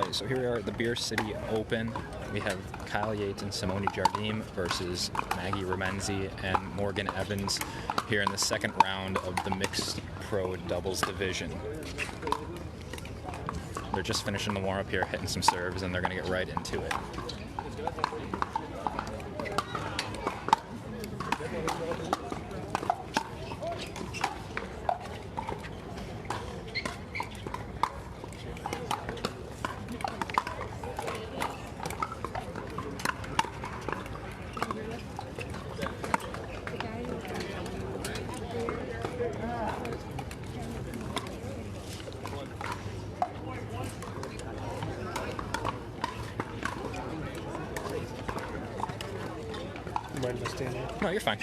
Okay, so here we are at the Beer City Open. We have Kyle Yates and Simone Jardim versus Maggie Remynse and Morgan Evans here in the second round of the MxDPro doubles division. They're just finishing the warm-up here, hitting some serves, and they're going to get right into it. Mind if I stand up? No, you're fine.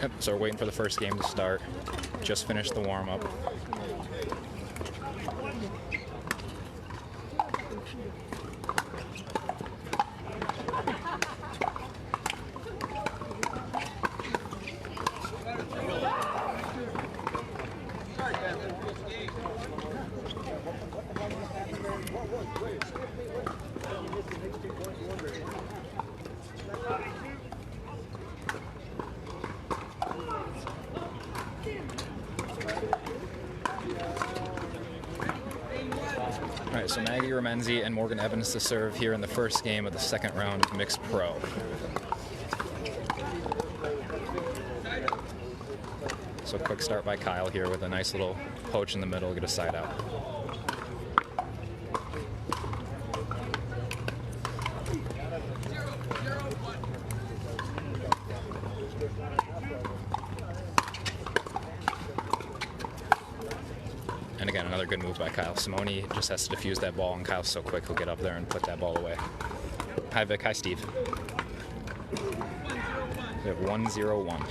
Yep, so we're waiting for the first game to start. Just finished the warm-up. All right, so Maggie Remynse and Morgan Evans to serve here in the first game of the second round of MxDPro. So quick start by Kyle here with a nice little poach in the middle, get a side out. And again, another good move by Kyle. Simone just has to defuse that ball, and Kyle's so quick, he'll get up there and put that ball away. Hi, Vic. Hi, Steve. We have 1-0-1.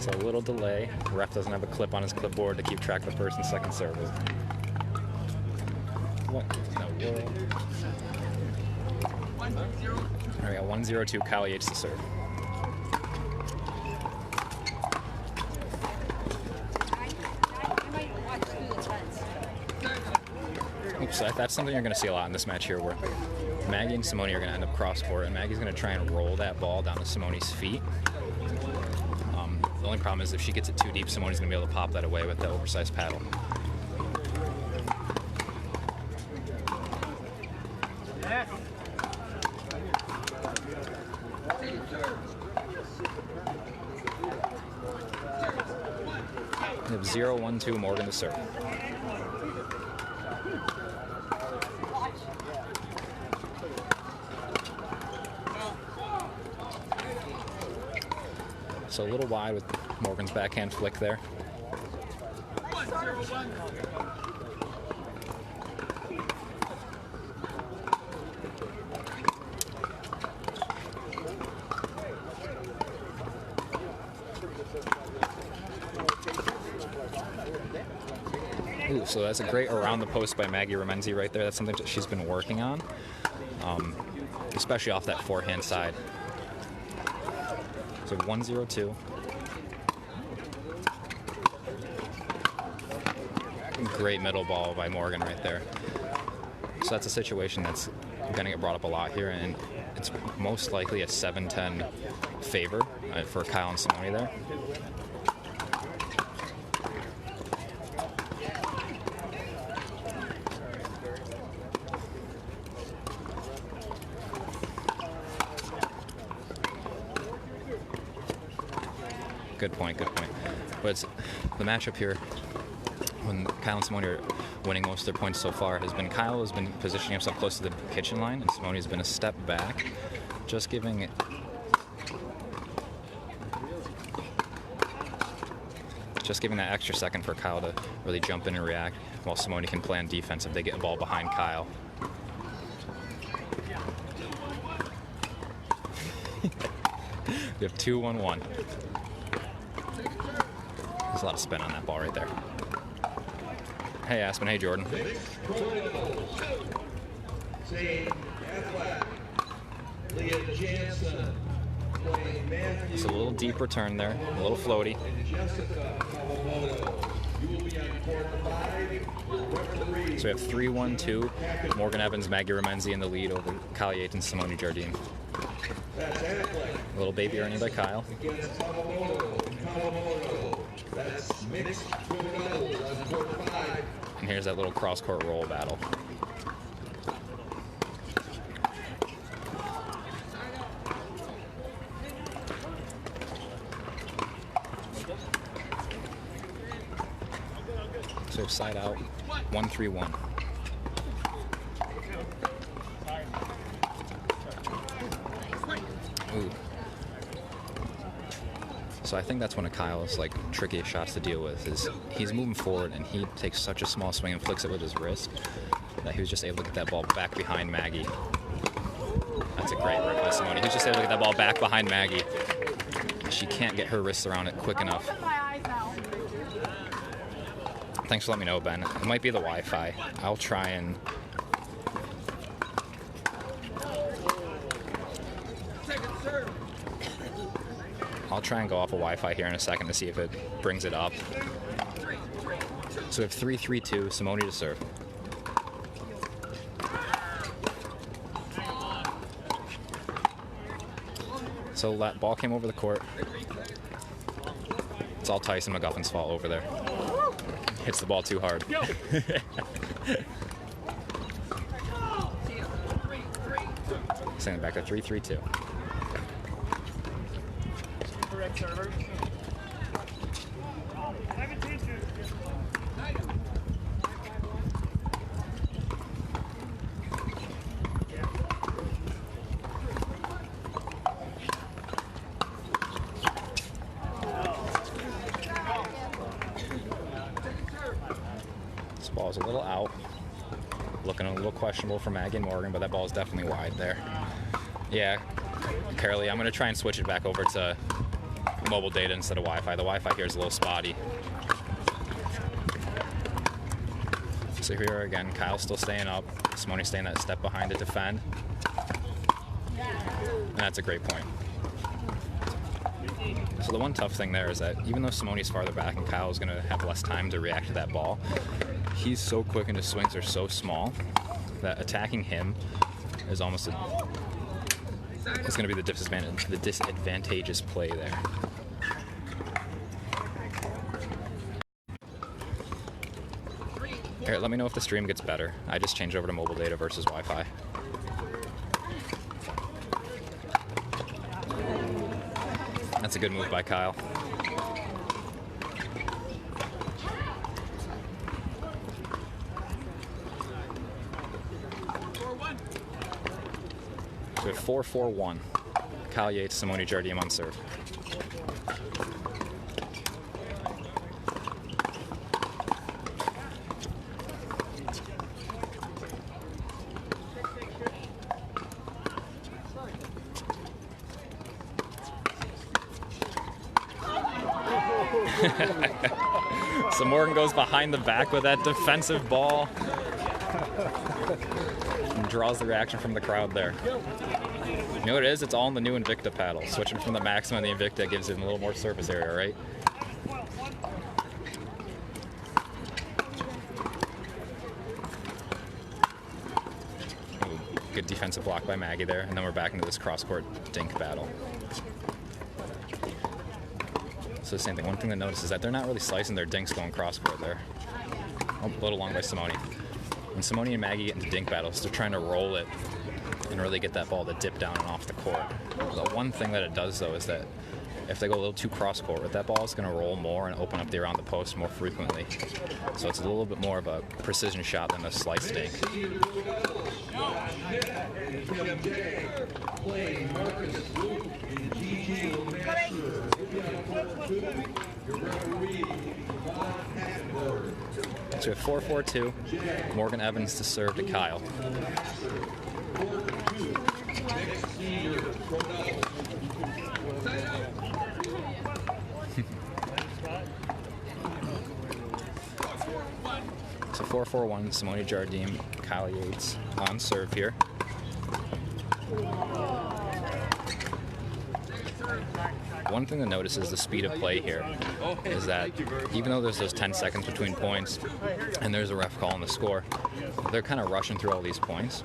So a little delay. The ref doesn't have a clip on his clipboard to keep track of the first and second service. What in the world? All right, 1-0-2, Kyle Yates to serve. Oops, that's something you're going to see a lot in this match here, where Maggie and Simone are going to end up cross court, and Maggie's going to try and roll that ball down to Simone's feet. The only problem is if she gets it too deep, Simone's going to be able to pop that away with the oversized paddle. We have 0-1-2, Morgan to serve. So a little wide with Morgan's backhand flick there. Ooh, so that's a great around the post by Maggie Remynse right there. That's something that she's been working on, especially off that forehand side. So 1-0-2. Great middle ball by Morgan right there. So that's a situation that's going to get brought up a lot here, and it's most likely a 7-10 favor for Kyle and Simone there. Good point, good point. But it's, the matchup here, when Kyle and Simone are winning most of their points so far, has been Kyle has been positioning himself close to the kitchen line, and Simone has been a step back, just giving that extra second for Kyle to really jump in and react, while Simone can play on defense if they get a ball behind Kyle. We have 2-1-1. There's a lot of spin on that ball right there. Hey, Aspen. Hey, Jordan. It's a little deep return there, a little floaty. So we have 3-1-2. Morgan Evans, Maggie Remynse in the lead over Kyle Yates and Simone Jardim. A little baby earning by Kyle. And here's that little cross-court roll battle. So we have side out, 1-3-1. Ooh. So I think that's one of Kyle's like trickiest shots to deal with. Is he's moving forward and he takes such a small swing and flicks it with his wrist that he was just able to get that ball back behind Maggie. That's a great rip by Simone. He was just able to get that ball back behind Maggie. She can't get her wrists around it quick enough. Thanks for letting me know, Ben. It might be the Wi-Fi. I'll try and... go off of Wi-Fi here in a second to see if it brings it up. So we have 3-3-2, Simone to serve. So that ball came over the court. It's all Tyson McGuffin's fault over there. Hits the ball too hard. Send it back to 3-3-2. Correct server. This ball is a little out. Looking a little questionable for Maggie and Morgan, but that ball is definitely wide there. Yeah, Carolee, I'm going to try and switch it back over to mobile data instead of Wi-Fi. The Wi-Fi here is a little spotty. So here again, Kyle's still staying up. Simone staying that step behind to defend. And that's a great point. So the one tough thing there is that even though Simone's farther back and Kyle's going to have less time to react to that ball, he's so quick and his swings are so small that attacking him is almost it's going to be the disadvantageous play there. Here, let me know if the stream gets better. I just changed over to mobile data versus Wi-Fi. That's a good move by Kyle. So we have 4-4-1. Kyle Yates, Simone Jardim on serve. So Morgan goes behind the back with that defensive ball and draws the reaction from the crowd there. You know what it is? It's all in the new Invicta paddle. Switching from the Maxima and the Invicta gives it a little more surface area, right? Ooh, good defensive block by Maggie there, and then we're back into this cross-court dink battle. So the same thing. One thing to notice is that they're not really slicing their dinks going cross-court there. Oh, a little long by Simone. When Simone and Maggie get into dink battles, they're trying to roll it and really get that ball to dip down and off the court. The one thing that it does, though, is that if they go a little too cross-court, that ball is going to roll more and open up the around the post more frequently. So it's a little bit more of a precision shot than a slice dink. So we have 4-4-2. Morgan Evans to serve to Kyle. So 4-4-1, Simone Jardim, Kyle Yates on serve here. One thing to notice is the speed of play here, is that even though there's those 10 seconds between points and there's a ref calling the score, they're kind of rushing through all these points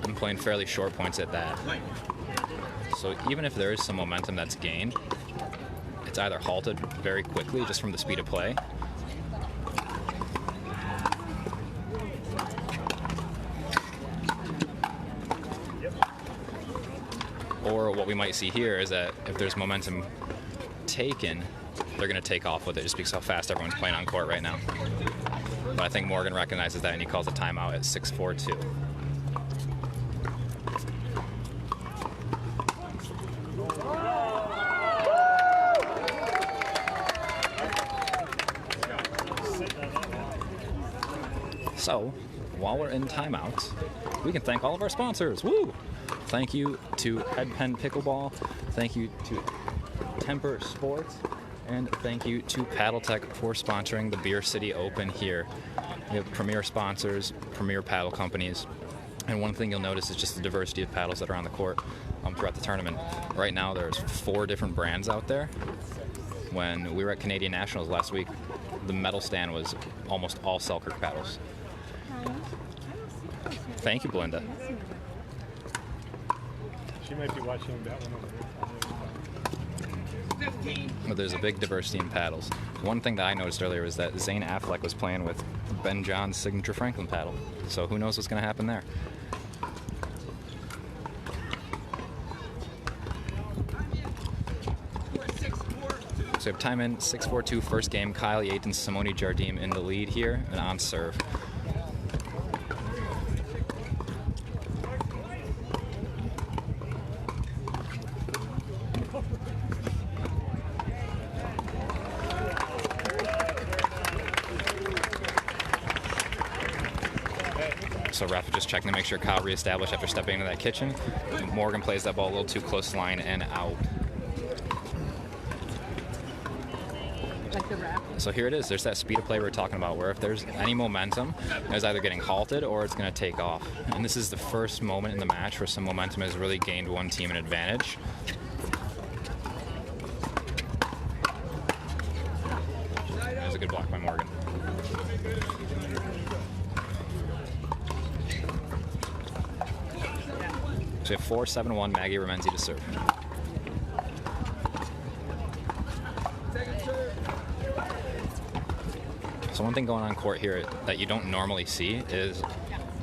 and playing fairly short points at that. So even if there is some momentum that's gained, it's either halted very quickly just from the speed of play, or what we might see here is that if there's momentum taken, they're going to take off with it just because how fast everyone's playing on court right now. But I think Morgan recognizes that and he calls a timeout at 6-4-2. So, while we're in timeouts, we can thank all of our sponsors. Woo! Thank you to Headpen Pickleball, thank you to Temper Sports, and thank you to Paddletek for sponsoring the Beer City Open here. We have premier sponsors, premier paddle companies, and one thing you'll notice is just the diversity of paddles that are on the court throughout the tournament. Right now there's 4 different brands out there. When we were at Canadian Nationals last week, the medal stand was almost all Selkirk paddles. Thank you, Belinda. She might be watching that one over there. But there's a big diversity in paddles. One thing that I noticed earlier was that Zane Affleck was playing with Ben John's signature Franklin paddle. So who knows what's going to happen there. So we have time in 6-4-2 first game. Kyle Yates and Simone Jardim in the lead here and on serve. So ref just checking to make sure Kyle reestablished after stepping into that kitchen. Morgan plays that ball a little too close to line and out. Like the wrap. So here it is. There's that speed of play we were talking about, where if there's any momentum, it's either getting halted or it's going to take off. And this is the first moment in the match where some momentum has really gained one team an advantage. There's a good block by Morgan. So we have 4-7-1, Maggie Remynse to serve. So one thing going on court here that you don't normally see is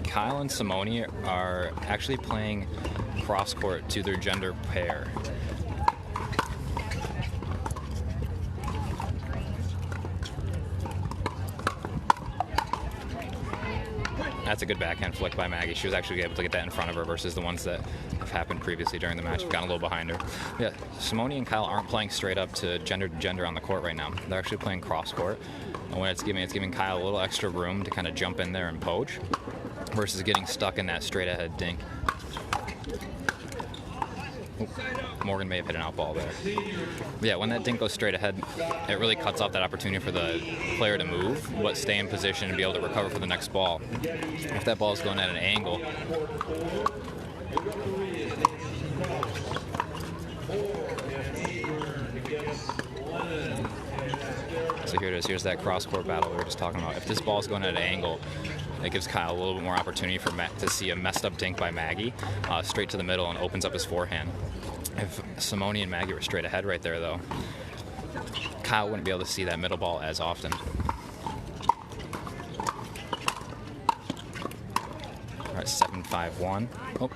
Kyle and Simone are actually playing cross court to their gender pair. That's a good backhand flick by Maggie. She was actually able to get that in front of her versus the ones that have happened previously during the match. We've gotten a little behind her. Yeah, Simone and Kyle aren't playing straight up to gender on the court right now. They're actually playing cross court. And what it's giving Kyle a little extra room to kind of jump in there and poach versus getting stuck in that straight ahead dink. Morgan may have hit an out ball there. But yeah, when that dink goes straight ahead, it really cuts off that opportunity for the player to move, but stay in position and be able to recover for the next ball. If that ball is going at an angle, so here it is. Here's that cross-court battle we were just talking about. If this ball is going at an angle, it gives Kyle a little bit more opportunity for to see a messed up dink by Maggie straight to the middle and opens up his forehand. If Simone and Maggie were straight ahead right there, though, Kyle wouldn't be able to see that middle ball as often. All right, 7-5-1. Oh,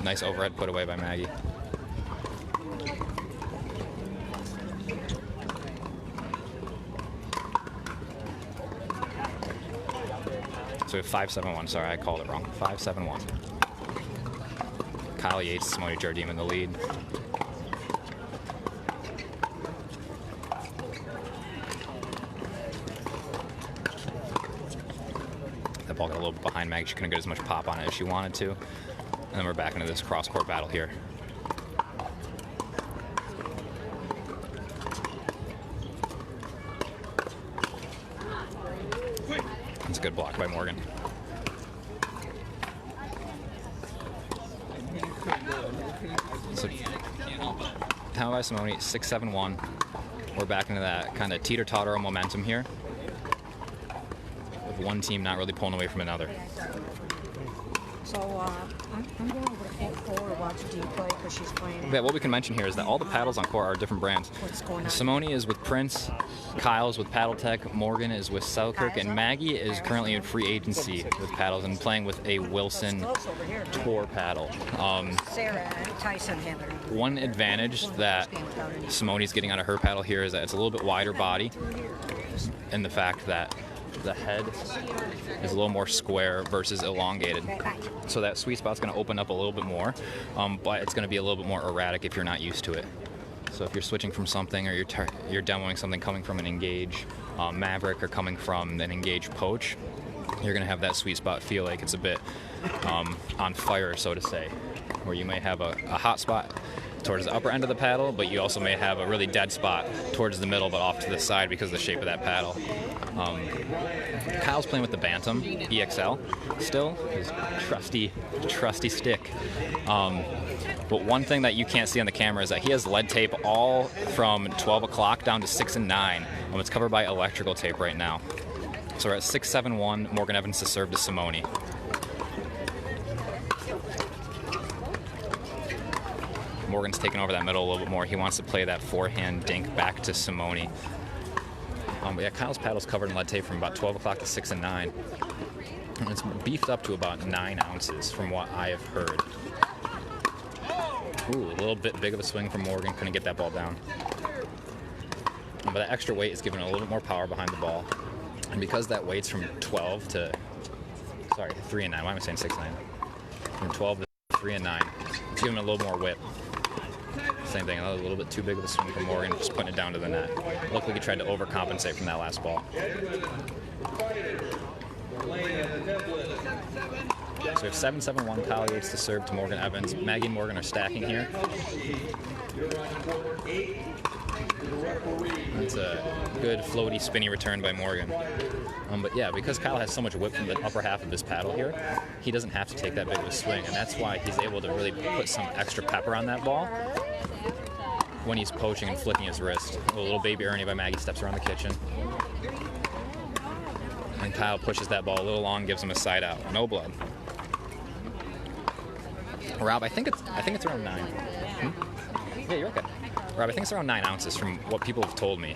nice overhead put away by Maggie. So 5-7-1. Sorry, I called it wrong. 5-7-1. Kyle Yates, Simone Jardim in the lead. That ball got a little bit behind Maggie. She couldn't get as much pop on it as she wanted to. And then we're back into this cross-court battle here. good block by Morgan. So, timeout by Simone, 6-7-1. We're back into that kind of teeter-totter momentum here, with one team not really pulling away from another. So I'm going over to court 4 to watch Dee play because she's playing. Yeah, what we can mention here is that all the paddles on court are different brands. What's going on? Simone is with Prince, Kyle's with Paddletek, Morgan is with Selkirk, and Maggie is currently in free agency with paddles and playing with a Wilson Close over here. Tour paddle. Sarah and Tyson have it. One advantage that Simone's getting out of her paddle here is that it's a little bit wider body, and the fact that the head is a little more square versus elongated. So that sweet spot's going to open up a little bit more, but it's going to be a little bit more erratic if you're not used to it. So if you're switching from something, or you're demoing something coming from an Engage Maverick or coming from an Engage Poach, you're going to have that sweet spot feel like it's a bit on fire, so to say, where you may have a hot spot towards the upper end of the paddle, but you also may have a really dead spot towards the middle but off to the side because of the shape of that paddle. Kyle's playing with the Bantam EXL still, his trusty stick. But one thing that you can't see on the camera is that he has lead tape all from 12 o'clock down to 6 and 9. It's covered by electrical tape right now. So we're at 6-7-1, Morgan Evans to serve to Simone. Morgan's taking over that middle a little bit more. He wants to play that forehand dink back to Simone. But yeah, Kyle's paddle's covered in lead tape from about 12 o'clock to 6 and 9. And it's beefed up to about 9 ounces from what I have heard. Ooh, a little bit big of a swing from Morgan. Couldn't get that ball down. But that extra weight is giving it a little bit more power behind the ball. And because that weight's from 12 to, 3 and 9. Why am I saying 6 and 9? From 12 to 3 and 9. It's giving it a little more whip. Same thing, a little bit too big of a swing from Morgan, just putting it down to the net. Looked like he tried to overcompensate from that last ball. So we have 7-7-1, Kyle Yates to serve to Morgan Evans. Maggie and Morgan are stacking here. That's a good floaty, spinny return by Morgan. But yeah, because Kyle has so much whip from the upper half of his paddle here, he doesn't have to take that big of a swing, and that's why he's able to really put some extra pepper on that ball when he's poaching and flicking his wrist. A little baby Ernie by Maggie steps around the kitchen. And Kyle pushes that ball a little long, gives him a side out. No blood. Rob, I think it's around 9. Yeah, you're okay. Rob, I think it's around 9 ounces from what people have told me.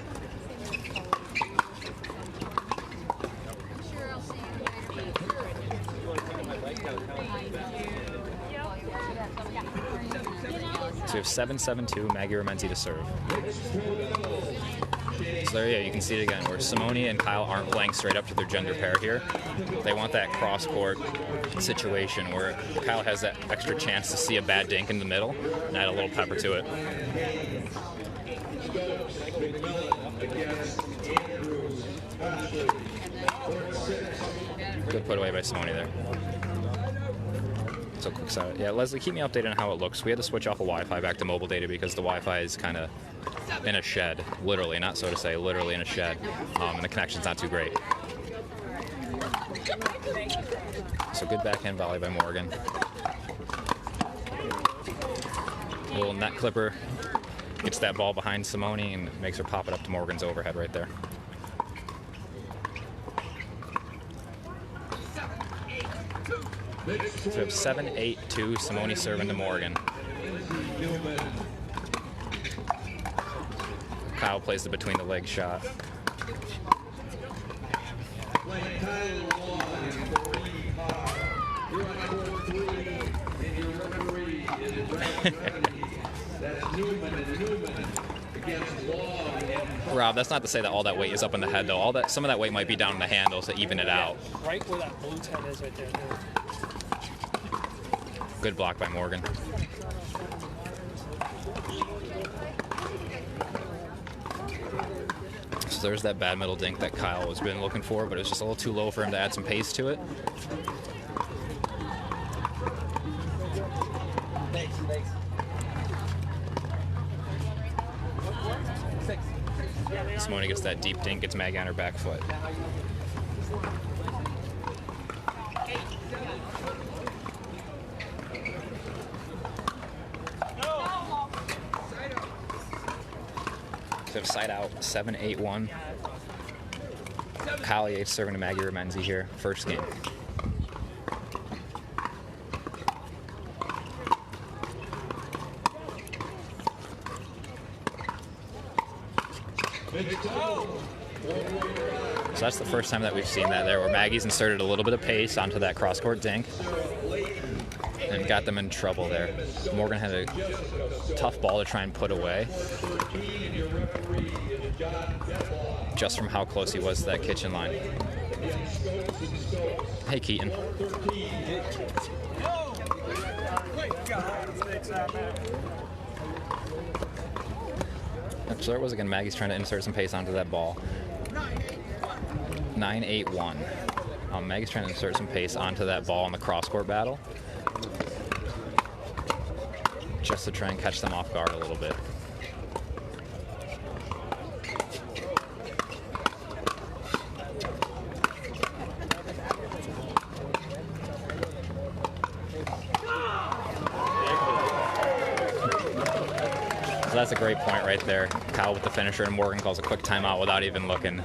So we have 7-7-2, Maggie Remynse to serve. So there, yeah, you can see it again, where Simone and Kyle aren't playing straight up to their gender pair here. They want that cross-court situation where Kyle has that extra chance to see a bad dink in the middle and add a little pepper to it. Good put away by Simone there. So quick side. Yeah, Leslie, keep me updated on how it looks. We had to switch off of Wi-Fi back to mobile data because the Wi-Fi is kind of in a shed, literally, not so to say, literally in a shed, and the connection's not too great. So good backhand volley by Morgan. A little net clipper, gets that ball behind Simone and makes her pop it up to Morgan's overhead right there. So we have 7-8-2, Simone serving to Morgan. Kyle plays the between the legs shot. Rob, that's not to say that all that weight is up in the head, though. Some of that weight might be down in the handles to even it out. Right where that blue tent is right there. Good block by Morgan. So there's that bad middle dink that Kyle was been looking for, but it was just a little too low for him to add some pace to it. Simone gets that deep dink, gets Maggie on her back foot. So we have side out 7-8-1. Kyle Yates serving to Maggie Remynse here, first game. So that's the first time that we've seen that there, where Maggie's inserted a little bit of pace onto that cross-court dink and got them in trouble there. Morgan had a tough ball to try and put away, just from how close he was to that kitchen line. Hey, Keaton. So there it was again. Maggie's trying to insert some pace onto that ball. 9-8-1. Maggie's trying to insert some pace onto that ball in the cross-court battle, just to try and catch them off guard a little bit. So that's a great point right there. Kyle with the finisher, and Morgan calls a quick timeout without even looking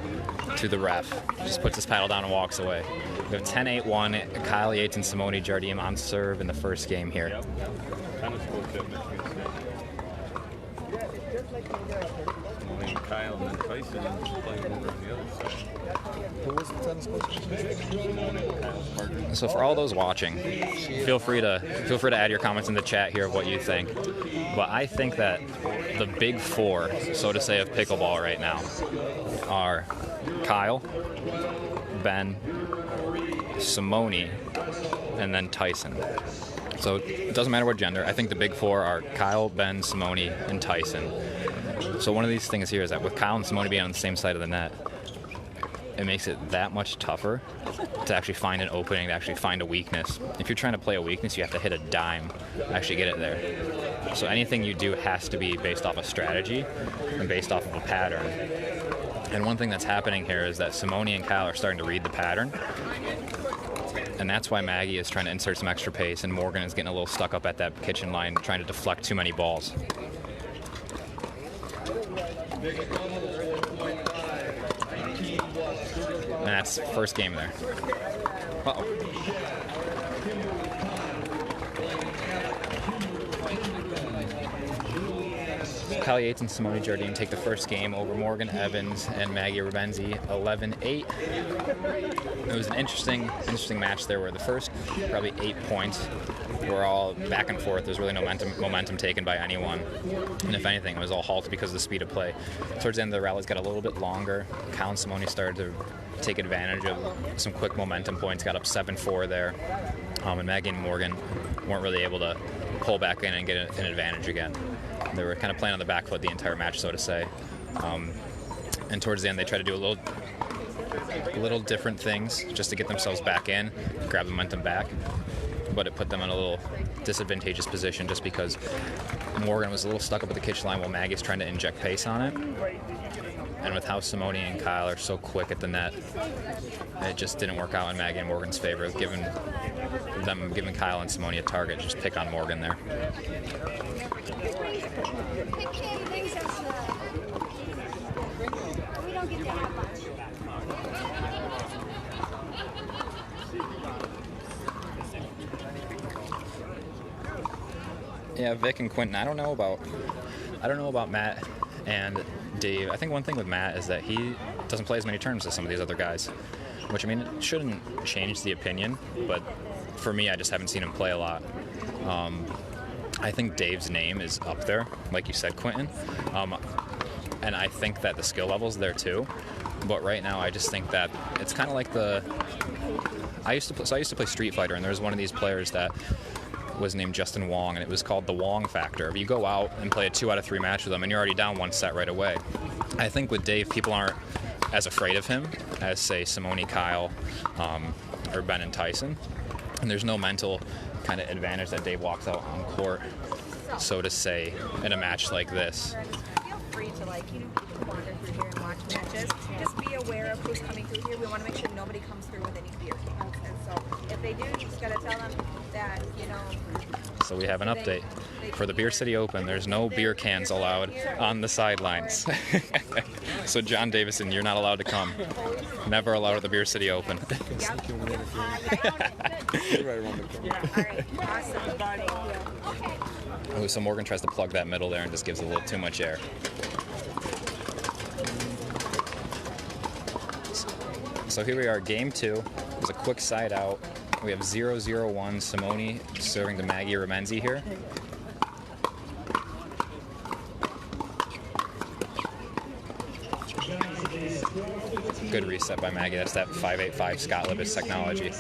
to the ref. Just puts his paddle down and walks away. We have 10-8-1. Kyle Yates and Simone Jardim on serve in the first game here. Kyle and then Tyson playing over on the other side. Who was the tennis coach? So for all those watching, feel free to add your comments in the chat here of what you think. But I think that the big four, so to say, of pickleball right now are Kyle, Ben, Simone, and then Tyson. So it doesn't matter what gender. I think the big four are Kyle, Ben, Simone, and Tyson. So one of these things here is that with Kyle and Simone being on the same side of the net, it makes it that much tougher to actually find an opening, to actually find a weakness. If you're trying to play a weakness, you have to hit a dime to actually get it there. So anything you do has to be based off a strategy and based off of a pattern. And one thing that's happening here is that Simone and Kyle are starting to read the pattern. And that's why Maggie is trying to insert some extra pace, and Morgan is getting a little stuck up at that kitchen line trying to deflect too many balls. And that's first game there. Uh-oh. Kyle Yates and Simone Jardim take the first game over Morgan Evans and Maggie Remynse, 11-8. It was an interesting match there, where the first probably 8 points were all back and forth. There's really no momentum taken by anyone. And if anything, it was all halted because of the speed of play. Towards the end of the rallies got a little bit longer. Kyle and Simone started to take advantage of some quick momentum points, got up 7-4 there. And Maggie and Morgan weren't really able to pull back in and get an advantage again. They were kind of playing on the back foot the entire match, so to say. And towards the end, they tried to do a little different things just to get themselves back in, grab the momentum back. But it put them in a little disadvantageous position just because Morgan was a little stuck up at the kitchen line while Maggie's trying to inject pace on it. And with how Simone and Kyle are so quick at the net, it just didn't work out in Maggie and Morgan's favor, giving Kyle and Simone a target. Just pick on Morgan there. Yeah, Vic and Quentin. I don't know about Matt and Dave. I think one thing with Matt is that he doesn't play as many terms as some of these other guys, which, I mean, it shouldn't change the opinion, but for me, I just haven't seen him play a lot. I think Dave's name is up there, like you said, Quentin, and I think that the skill level's there too. But right now, I just think that it's kind of like I used to play Street Fighter, and there was one of these players that was named Justin Wong, and it was called the Wong Factor. If you go out and play a 2 out of 3 match with him, and you're already down 1 set right away. I think with Dave, people aren't as afraid of him as, say, Simone, Kyle, or Ben and Tyson. And there's no mental kind of advantage that Dave walks out on court, so to say, in a match like this. Feel free to wander through here and watch matches. Just be aware of who's coming through here. We want to make sure nobody comes through with any beer cans. And so if they do, you just got to tell them, that, you know. So we have an update. For the Beer City Open, there's no beer cans allowed on the sidelines. So John Davison, you're not allowed to come. Never allowed at the Beer City Open. Right around the corner. All right, awesome. Thank you. Oh, so Morgan tries to plug that middle there and just gives a little too much air. So here we are, game 2. There's a quick side out. We have 0-0-1 Simone serving to Maggie Remynse here. Good reset by Maggie. That's that 585 Scott Libbis technology.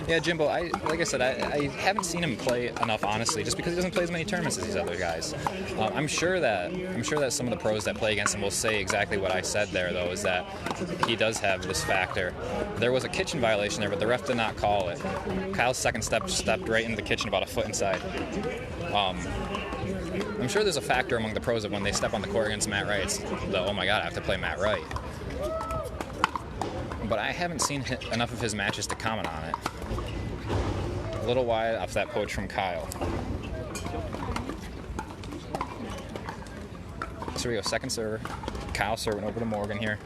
Yeah, Jimbo, like I said, I haven't seen him play enough, honestly, just because he doesn't play as many tournaments as these other guys. I'm sure that some of the pros that play against him will say exactly what I said there, though, is that he does have this factor. There was a kitchen violation there, but the ref did not call it. Kyle's second step stepped right into the kitchen about a foot inside. I'm sure there's a factor among the pros of when they step on the court against Matt Wright, it's the, oh my god, I have to play Matt Wright. But I haven't seen enough of his matches to comment on it. A little wide off that poach from Kyle. So we go, second server. Kyle serving over to Morgan here.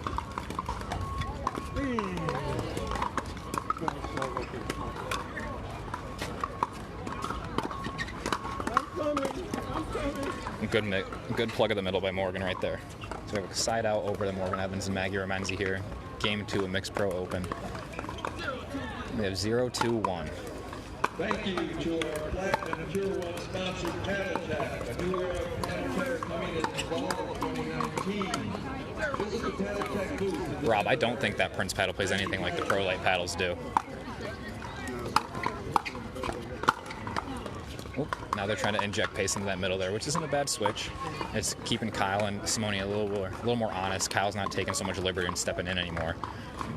Good plug of the middle by Morgan right there. So we have a side out over to Morgan Evans and Maggie Remynse here. Game 2 of MxPro Open. We have 0-2-1. Thank you to our Platinum and Tier 1 sponsor, Paddletek, a new era of Paddletek coming in the fall of 2019. Visit the Paddletek booth. Rob, I don't think that Prince paddle plays anything like the Pro Light paddles do. Oop, now they're trying to inject pace into that middle there, which isn't a bad switch. It's keeping Kyle and Simone a little more honest. Kyle's not taking so much liberty and stepping in anymore,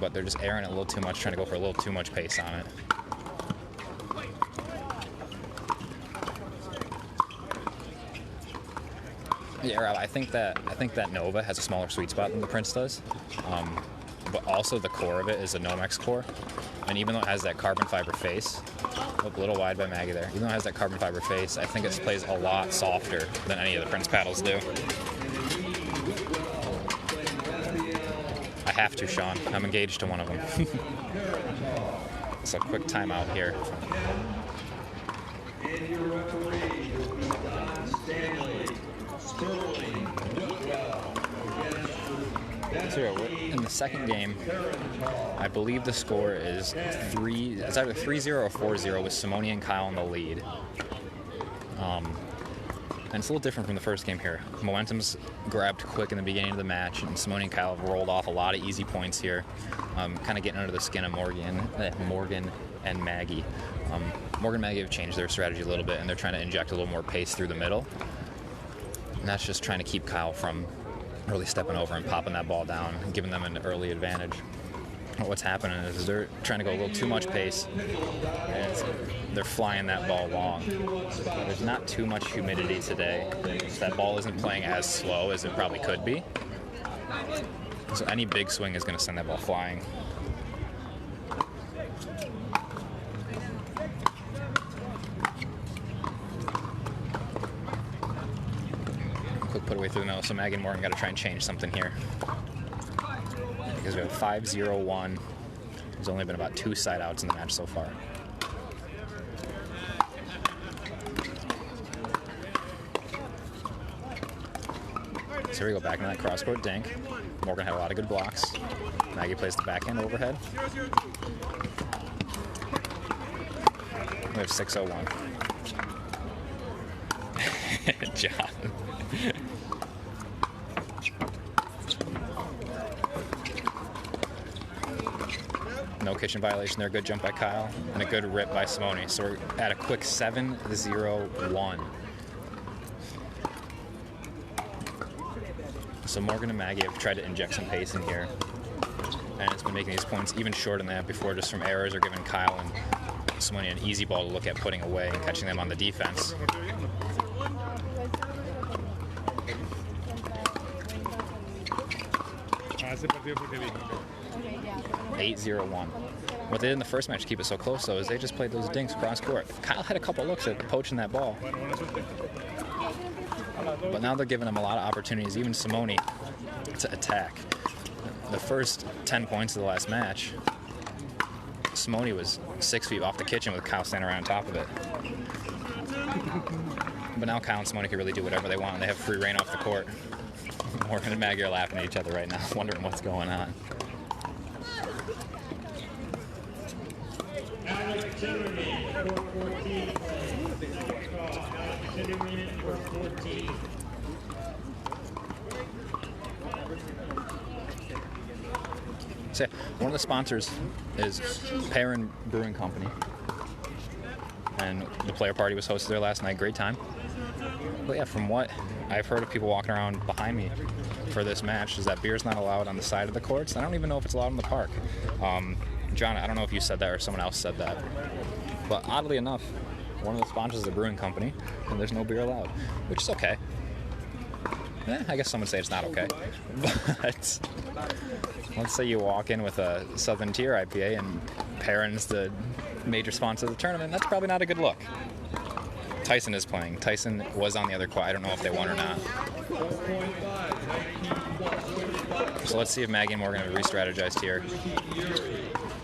but they're just airing it a little too much, trying to go for a little too much pace on it. Yeah, Rob, I think that Nova has a smaller sweet spot than the Prince does, but also the core of it is a Nomex core, and even though it has that carbon fiber face, a little wide by Maggie there, even though it has that carbon fiber face, I think it plays a lot softer than any of the Prince paddles do. I have to, Sean. I'm engaged to one of them. So quick timeout here. And your referee will be Don Stanley. Sterling Whitwell against So in the second game, I believe the score is it's either 3-0 or 4-0 with Simone and Kyle in the lead. And it's a little different from the first game here. Momentum's grabbed quick in the beginning of the match, and Simone and Kyle have rolled off a lot of easy points here, kind of getting under the skin of Morgan and Maggie. Morgan and Maggie have changed their strategy a little bit, and they're trying to inject a little more pace through the middle. And that's just trying to keep Kyle from really stepping over and popping that ball down and giving them an early advantage. What's happening is they're trying to go a little too much pace, and they're flying that ball long. There's not too much humidity today, so that ball isn't playing as slow as it probably could be. So any big swing is going to send that ball flying. Quick put away through the middle, so Maggie and Morgan got to try and change something here. Because we have 5-0-1. There's only been about 2 side outs in the match so far. So here we go, back into that cross-court dink. Morgan had a lot of good blocks. Maggie plays the backhand overhead. We have 6-0-1. John. No kitchen violation there. Good jump by Kyle and a good rip by Simone. So we're at a quick 7-0-1. So Morgan and Maggie have tried to inject some pace in here, and it's been making these points even shorter than that before, just from errors or giving Kyle and Simone an easy ball to look at putting away and catching them on the defense. 8-0-1. What they did in the first match to keep it so close, though, is they just played those dinks cross court. Kyle had a couple looks at poaching that ball. But now they're giving him a lot of opportunities, even Simone, to attack. The first 10 points of the last match, Simone was 6 feet off the kitchen with Kyle standing right on top of it. But now Kyle and Simone can really do whatever they want. They have free reign off the court. Morgan and Maggie are laughing at each other right now, wondering what's going on. Alex Zimmerman, court 14. Alex Zimmerman, court 14. So one of the sponsors is Perrin Brewing Company, and the player party was hosted there last night. Great time. But yeah, from what I've heard of people walking around behind me for this match, is that beer's not allowed on the side of the courts. I don't even know if it's allowed in the park. John, I don't know if you said that or someone else said that, but oddly enough, one of the sponsors is the brewing company, and there's no beer allowed, which is okay. I guess some would say it's not okay. But let's say you walk in with a Southern Tier IPA and Perrin's the major sponsor of the tournament. That's probably not a good look. Tyson is playing. Tyson was on the other quad. I don't know if they won or not. So let's see if Maggie and Morgan have re-strategized here.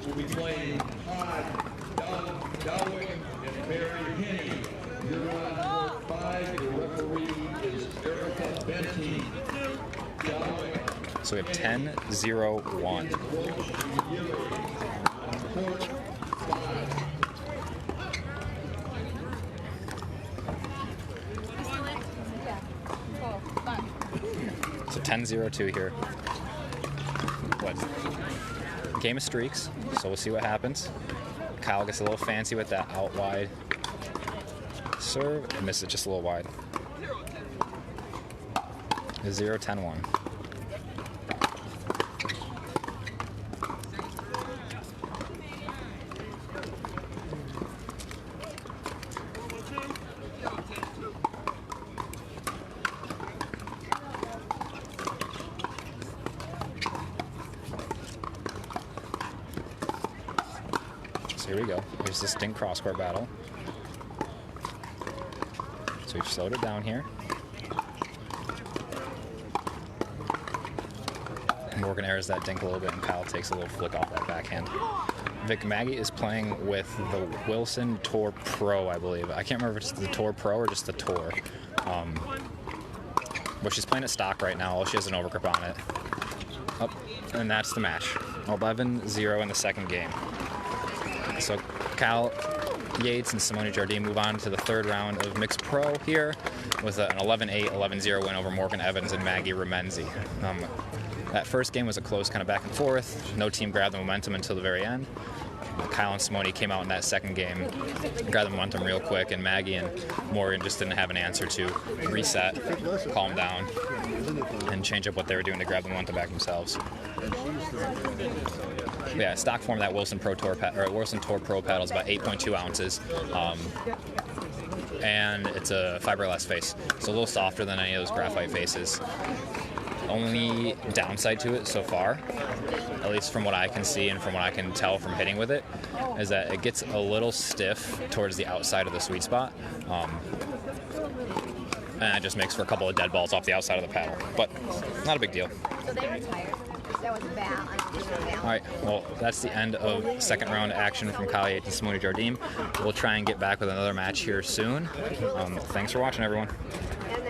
We'll be playing Todd, Dowling, and Barry Henny. You're on court 5. Your referee is Erica Benty. Dowling. So we have 10-0-1. Court 5. So 10-0-2 here. What? Game of streaks, so we'll see what happens. Kyle gets a little fancy with that out wide serve. I missed it just a little wide. 0-10-1. Here we go. Here's this dink cross-court battle. So we've slowed it down here. Morgan airs that dink a little bit, and Kyle takes a little flick off that backhand. Vic Maggie is playing with the Wilson Tour Pro, I believe. I can't remember if it's the Tour Pro or just the Tour. But she's playing at stock right now. She has an overgrip on it. Oh, and that's the match. 11-0 in the second game. So Kyle Yates and Simone Jardim move on to the third round of MxDPro here with an 11-8, 11-0 win over Morgan Evans and Maggie Remynse. That first game was a close kind of back and forth. No team grabbed the momentum until the very end. Kyle and Simone came out in that second game, grabbed the momentum real quick, and Maggie and Morgan just didn't have an answer to reset, calm down, and change up what they were doing to grab the momentum back themselves. Yeah, stock form of that Wilson Tour Pro paddle is about 8.2 ounces, and it's a fiberglass face, so a little softer than any of those graphite faces. Only downside to it so far, at least from what I can see and from what I can tell from hitting with it, is that it gets a little stiff towards the outside of the sweet spot, and it just makes for a couple of dead balls off the outside of the paddle, but not a big deal. So they retired. That was a bad unconditional balance. All right, well, that's the end of second round action from Kyle Yates and Simone Jardim. We'll try and get back with another match here soon. Thanks for watching, everyone. And